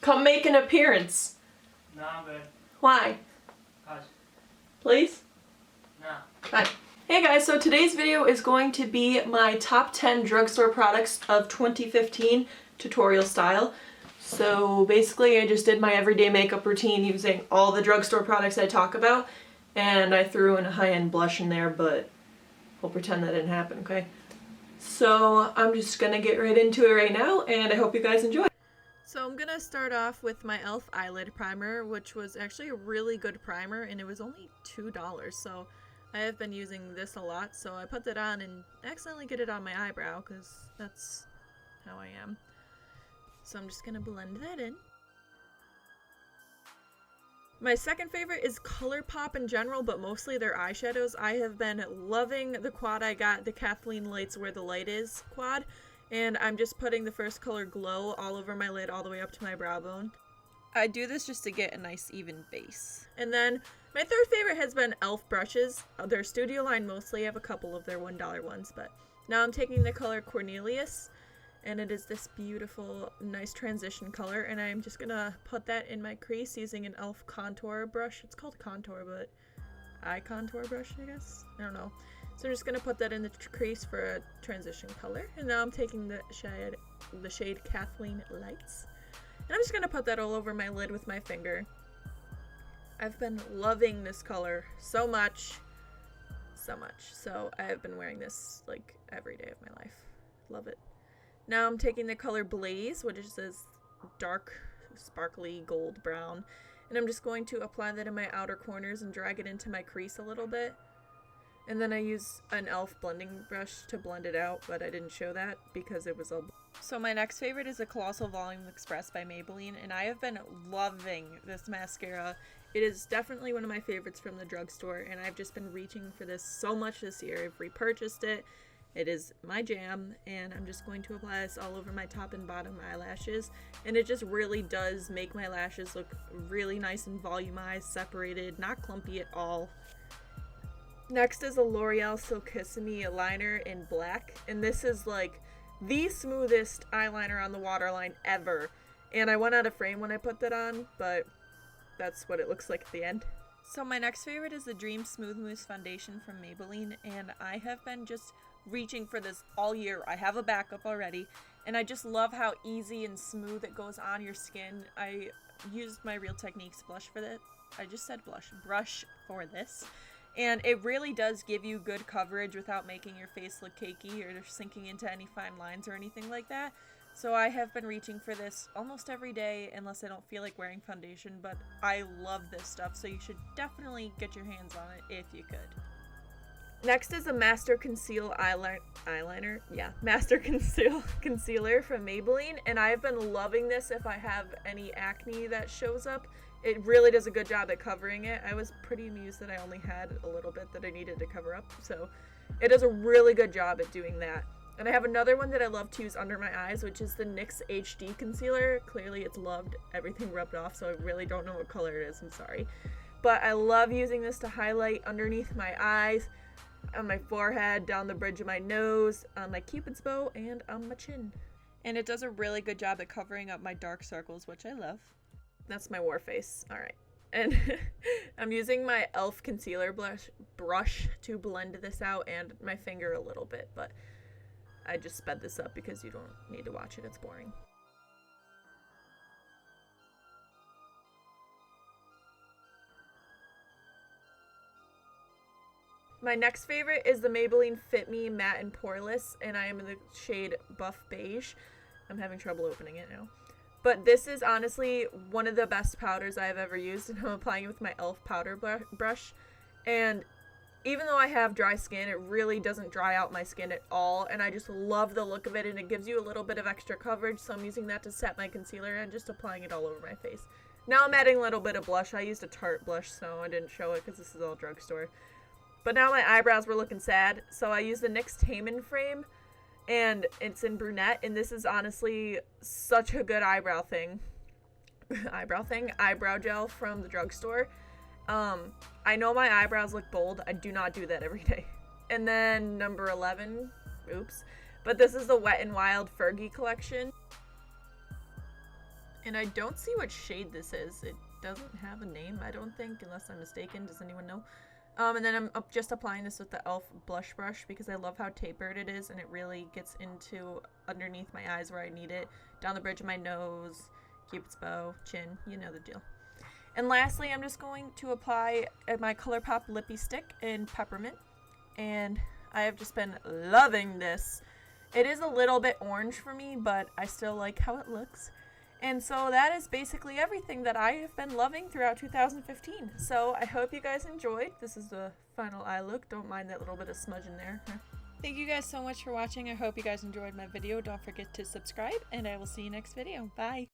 Come make an appearance. No, I'm good. Why? Cause. Please? No. Hi. Hey guys, so today's video is going to be my top 10 drugstore products of 2015 tutorial style. So basically I just did my everyday makeup routine using all the drugstore products I talk about, and I threw in a high-end blush in there, but we'll pretend that didn't happen, okay? So I'm just gonna get right into it right now, and I hope you guys enjoy. So I'm gonna start off with my e.l.f. eyelid primer, which was actually a really good primer, and it was only $2, so I have been using this a lot. So I put that on and accidentally get it on my eyebrow, because that's how I am. So I'm just gonna blend that in. My second favorite is Colourpop in general, but mostly their eyeshadows. I have been loving the quad I got, the Kathleen Lights Where the Light Is quad. And I'm just putting the first color Glow all over my lid all the way up to my brow bone. I do this just to get a nice even base. And then my third favorite has been e.l.f. brushes. Their studio line mostly. I have a couple of their $1 ones, but now I'm taking the color Cornelius, and it is this beautiful, nice transition color, and I'm just gonna put that in my crease using an e.l.f. contour brush. It's called contour, but eye contour brush, I guess? I don't know. So I'm just going to put that in the crease for a transition color. And now I'm taking the shade Kathleen Lights. And I'm just going to put that all over my lid with my finger. I've been loving this color so much. So much. So I have been wearing this like every day of my life. Love it. Now I'm taking the color Blaze, which is this dark, sparkly gold brown. And I'm just going to apply that in my outer corners and drag it into my crease a little bit. And then I use an e.l.f. blending brush to blend it out, but I didn't show that because it was all... So my next favorite is a Colossal Volume Express by Maybelline, and I have been loving this mascara. It is definitely one of my favorites from the drugstore, and I've just been reaching for this so much this year. I've repurchased it. It is my jam, and I'm just going to apply this all over my top and bottom eyelashes, and it just really does make my lashes look really nice and volumized, separated, not clumpy at all. Next is a L'Oreal Silkissime liner in black, and this is like the smoothest eyeliner on the waterline ever. And I went out of frame when I put that on, but that's what it looks like at the end. So my next favorite is the Dream Smooth Mousse Foundation from Maybelline, and I have been just reaching for this all year. I have a backup already, and I just love how easy and smooth it goes on your skin. I used my Real Techniques blush for this. I just said brush for this. And it really does give you good coverage without making your face look cakey or sinking into any fine lines or anything like that. So I have been reaching for this almost every day unless I don't feel like wearing foundation, but I love this stuff, so you should definitely get your hands on it if you could. Next is a Master Conceal eyeliner. Yeah, Master Conceal Concealer from Maybelline, and I've been loving this if I have any acne that shows up. It really does a good job at covering it. I was pretty amused that I only had a little bit that I needed to cover up, so it does a really good job at doing that. And I have another one that I love to use under my eyes, which is the NYX HD Concealer. Clearly it's loved. Everything rubbed off, so I really don't know what color it is. I'm sorry. But I love using this to highlight underneath my eyes, on my forehead, down the bridge of my nose, on my cupid's bow, and on my chin. And it does a really good job at covering up my dark circles, which I love. That's my war face. Alright. And I'm using my e.l.f. concealer brush to blend this out, and my finger a little bit, but I just sped this up because you don't need to watch it. It's boring. My next favorite is the Maybelline Fit Me Matte and Poreless, and I am in the shade Buff Beige. I'm having trouble opening it now. But this is honestly one of the best powders I have ever used, and I'm applying it with my e.l.f. powder brush. And even though I have dry skin, it really doesn't dry out my skin at all, and I just love the look of it, and it gives you a little bit of extra coverage, so I'm using that to set my concealer and just applying it all over my face. Now I'm adding a little bit of blush. I used a Tarte blush, so I didn't show it because this is all drugstore. But now my eyebrows were looking sad, so I used the NYX Taman frame, and it's in brunette, and this is honestly such a good eyebrow gel from the drugstore. I know my eyebrows look bold. I do not do that every day. And then number 11, oops, but this is the Wet n Wild Fergie collection. And I don't see what shade this is. It doesn't have a name, I don't think, unless I'm mistaken. Does anyone know? And then I'm just applying this with the e.l.f. blush brush because I love how tapered it is and it really gets into underneath my eyes where I need it. Down the bridge of my nose, Cupid's bow, chin, you know the deal. And lastly, I'm just going to apply my Colourpop Lippy Stick in Peppermint. And I have just been loving this. It is a little bit orange for me, but I still like how it looks. And so that is basically everything that I have been loving throughout 2015. So I hope you guys enjoyed. This is the final eye look. Don't mind that little bit of smudge in there. Thank you guys so much for watching. I hope you guys enjoyed my video. Don't forget to subscribe, and I will see you next video. Bye!